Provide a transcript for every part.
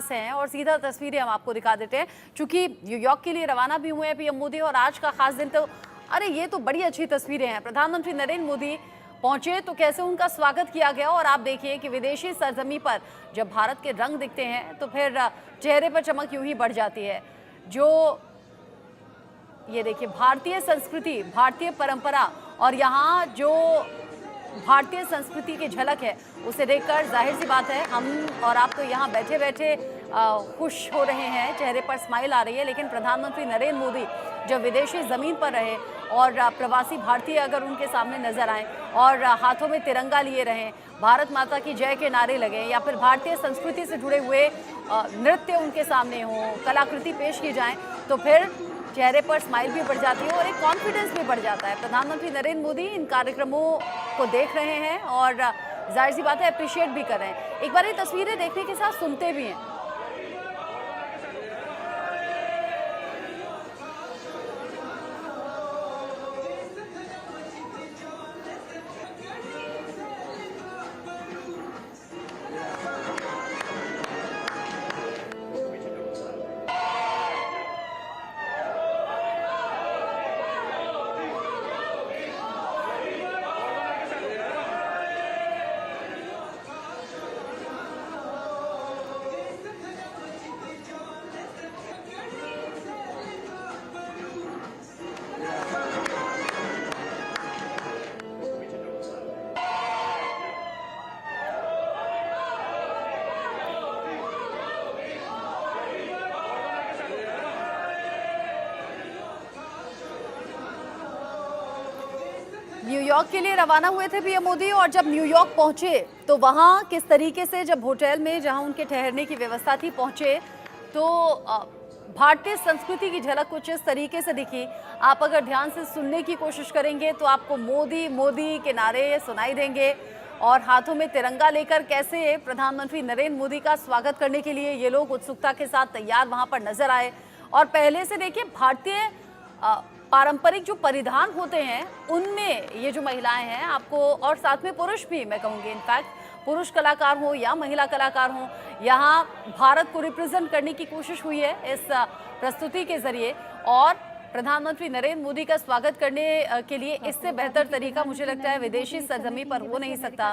हैं और सीधा तस्वीरें हम आपको दिखा देते हैं। चूंकि न्यूयॉर्क के लिए रवाना भी हुए हैं पीएम मोदी और आज का खास दिन, तो अरे ये तो बड़ी अच्छी तस्वीरें हैं। प्रधानमंत्री नरेंद्र मोदी पहुंचे तो कैसे उनका स्वागत किया गया, और आप देखिए कि विदेशी सरजमी पर जब भारत के रंग दिखते हैं तो फिर चेहरे पर चमक यूं ही बढ़ जाती है। जो ये देखिए भारतीय संस्कृति, भारतीय परंपरा और यहाँ जो भारतीय संस्कृति की झलक है उसे देखकर जाहिर सी बात है हम और आप तो यहाँ बैठे बैठे खुश हो रहे हैं, चेहरे पर स्माइल आ रही है। लेकिन प्रधानमंत्री नरेंद्र मोदी जब विदेशी ज़मीन पर रहे और प्रवासी भारतीय अगर उनके सामने नजर आए और हाथों में तिरंगा लिए रहें, भारत माता की जय के नारे लगे, या फिर भारतीय संस्कृति से जुड़े हुए नृत्य उनके सामने हों, कलाकृति पेश की जाए, तो फिर चेहरे पर स्माइल भी बढ़ जाती है और एक कॉन्फिडेंस भी बढ़ जाता है। प्रधानमंत्री नरेंद्र मोदी इन कार्यक्रमों को देख रहे हैं और जाहिर सी बात है अप्रिशिएट भी कर रहे हैं। एक बार ये तस्वीरें देखने के साथ सुनते भी हैं। न्यूयॉर्क के लिए रवाना हुए थे पीएम मोदी, और जब न्यूयॉर्क पहुंचे तो वहां किस तरीके से, जब होटल में जहां उनके ठहरने की व्यवस्था थी पहुंचे, तो भारतीय संस्कृति की झलक कुछ इस तरीके से दिखी। आप अगर ध्यान से सुनने की कोशिश करेंगे तो आपको मोदी मोदी के नारे सुनाई देंगे और हाथों में तिरंगा लेकर कैसे प्रधानमंत्री नरेंद्र मोदी का स्वागत करने के लिए ये लोग उत्सुकता के साथ तैयार वहां पर नजर आए। और पहले से देखिए भारतीय पारंपरिक जो परिधान होते हैं उनमें ये जो महिलाएं हैं आपको, और साथ में पुरुष भी मैं कहूँगी, इनफैक्ट पुरुष कलाकार हो या महिला कलाकार हो, यहाँ भारत को रिप्रेजेंट करने की कोशिश हुई है इस प्रस्तुति के जरिए। और प्रधानमंत्री नरेंद्र मोदी का स्वागत करने के लिए इससे बेहतर तरीका मुझे लगता है विदेशी सरजमी पर हो नहीं सकता।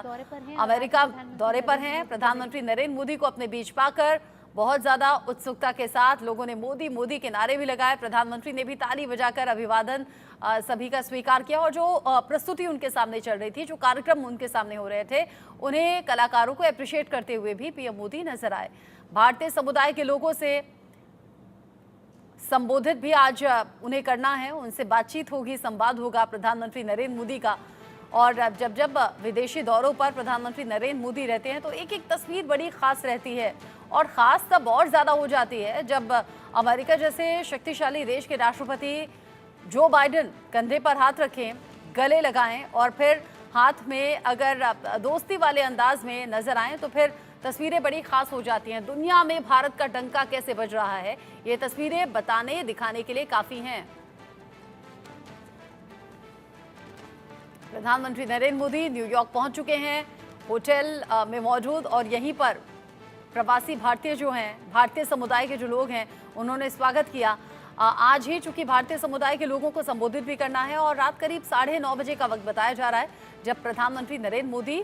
अमेरिका दौरे पर हैं प्रधानमंत्री नरेंद्र मोदी को अपने बीच पाकर बहुत ज़्यादा उत्सुकता के साथ लोगों ने मोदी मोदी के नारे भी लगाए। प्रधानमंत्री ने भी ताली बजाकर अभिवादन सभी का स्वीकार किया, और जो प्रस्तुति उनके सामने चल रही थी, जो कार्यक्रम उनके सामने हो रहे थे, उन्हें कलाकारों को अप्रिशिएट करते हुए भी पीएम मोदी नजर आए। भारतीय समुदाय के लोगों से संबोधित भी आज उन्हें करना है, उनसे बातचीत होगी, संवाद होगा प्रधानमंत्री नरेंद्र मोदी का। और जब जब विदेशी दौरों पर प्रधानमंत्री नरेंद्र मोदी रहते हैं तो एक एक तस्वीर बड़ी खास रहती है, और ख़ास तब और ज़्यादा हो जाती है जब अमेरिका जैसे शक्तिशाली देश के राष्ट्रपति जो बाइडेन कंधे पर हाथ रखें, गले लगाएं और फिर हाथ में अगर दोस्ती वाले अंदाज में नज़र आएं तो फिर तस्वीरें बड़ी खास हो जाती हैं। दुनिया में भारत का डंका कैसे बज रहा है, ये तस्वीरें बताने दिखाने के लिए काफ़ी हैं। प्रधानमंत्री नरेंद्र मोदी न्यूयॉर्क पहुंच चुके हैं, होटल में मौजूद, और यहीं पर प्रवासी भारतीय जो हैं, भारतीय समुदाय के जो लोग हैं, उन्होंने स्वागत किया। आज ही चूंकि भारतीय समुदाय के लोगों को संबोधित भी करना है, और रात करीब 9:30 बजे का वक्त बताया जा रहा है जब प्रधानमंत्री नरेंद्र मोदी,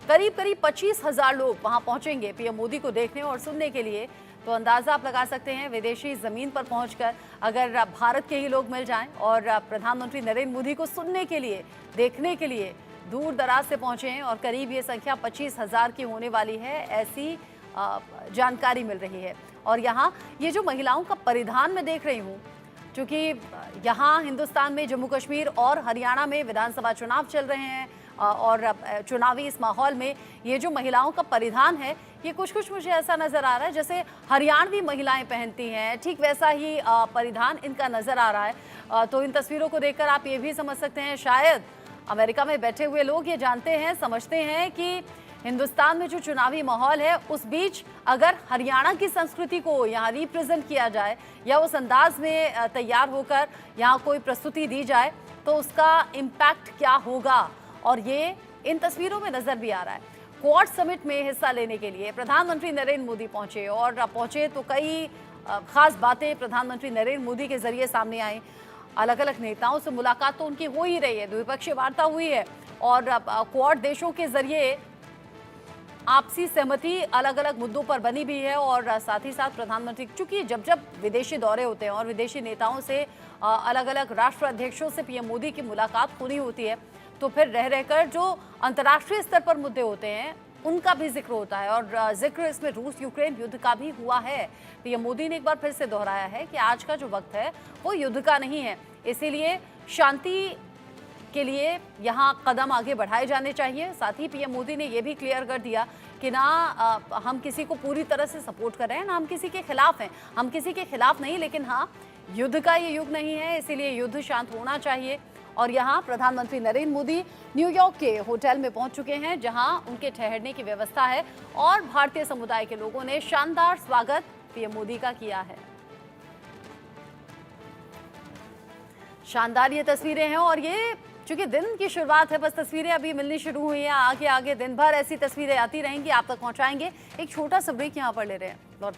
करीब 25,000 लोग वहां पहुंचेंगे पीएम मोदी को देखने और सुनने के लिए। तो अंदाजा आप लगा सकते हैं विदेशी ज़मीन पर पहुंचकर अगर भारत के ही लोग मिल जाएं और प्रधानमंत्री नरेंद्र मोदी को सुनने के लिए, देखने के लिए दूर दराज से पहुंचे हैं, और करीब ये संख्या 25,000 की होने वाली है, ऐसी जानकारी मिल रही है। और यहाँ ये जो महिलाओं का परिधान मैं देख रही हूँ, क्योंकि यहाँ हिंदुस्तान में जम्मू कश्मीर और हरियाणा में विधानसभा चुनाव चल रहे हैं, और चुनावी इस माहौल में ये जो महिलाओं का परिधान है, ये कुछ कुछ मुझे ऐसा नज़र आ रहा है जैसे हरियाणवी महिलाएं पहनती हैं, ठीक वैसा ही परिधान इनका नज़र आ रहा है। तो इन तस्वीरों को देखकर आप ये भी समझ सकते हैं शायद अमेरिका में बैठे हुए लोग ये जानते हैं, समझते हैं कि हिंदुस्तान में जो चुनावी माहौल है उस बीच अगर हरियाणा की संस्कृति को यहाँ रिप्रेजेंट किया जाए या उस अंदाज में तैयार होकर यहाँ कोई प्रस्तुति दी जाए तो उसका इम्पैक्ट क्या होगा, और ये इन तस्वीरों में नजर भी आ रहा है। क्वाड समिट में हिस्सा लेने के लिए प्रधानमंत्री नरेंद्र मोदी पहुंचे और पहुंचे तो कई खास बातें प्रधानमंत्री नरेंद्र मोदी के जरिए सामने आई। अलग अलग नेताओं से मुलाकात तो उनकी हो ही रही है, द्विपक्षीय वार्ता हुई है और क्वाड देशों के जरिए आपसी सहमति अलग अलग मुद्दों पर बनी भी है। और साथ ही साथ प्रधानमंत्री, चूंकि जब जब विदेशी दौरे होते हैं और विदेशी नेताओं से अलग अलग राष्ट्र अध्यक्षों से पीएम मोदी की मुलाकात पूरी होती है, तो फिर रह रहकर जो अंतर्राष्ट्रीय स्तर पर मुद्दे होते हैं उनका भी जिक्र होता है। और जिक्र इसमें रूस यूक्रेन युद्ध का भी हुआ है। पीएम मोदी ने एक बार फिर से दोहराया है कि आज का जो वक्त है वो युद्ध का नहीं है, इसीलिए शांति के लिए यहाँ कदम आगे बढ़ाए जाने चाहिए। साथ ही पीएम मोदी ने ये भी क्लियर कर दिया कि ना हम किसी को पूरी तरह से सपोर्ट कर रहे हैं, ना हम किसी के खिलाफ हैं। हम किसी के खिलाफ नहीं, लेकिन हाँ, युद्ध का ये युग नहीं है, इसीलिए युद्ध शांत होना चाहिए। और यहाँ प्रधानमंत्री नरेंद्र मोदी न्यूयॉर्क के होटल में पहुंच चुके हैं, जहां उनके ठहरने की व्यवस्था है और भारतीय समुदाय के लोगों ने शानदार स्वागत पीएम मोदी का किया है। शानदार ये तस्वीरें हैं और ये चूंकि दिन की शुरुआत है, बस तस्वीरें अभी मिलनी शुरू हुई हैं। आगे आगे दिन भर ऐसी तस्वीरें आती रहेंगी, आप तक पहुंचाएंगे। एक छोटा सा ब्रेक यहाँ पर ले रहे हैं।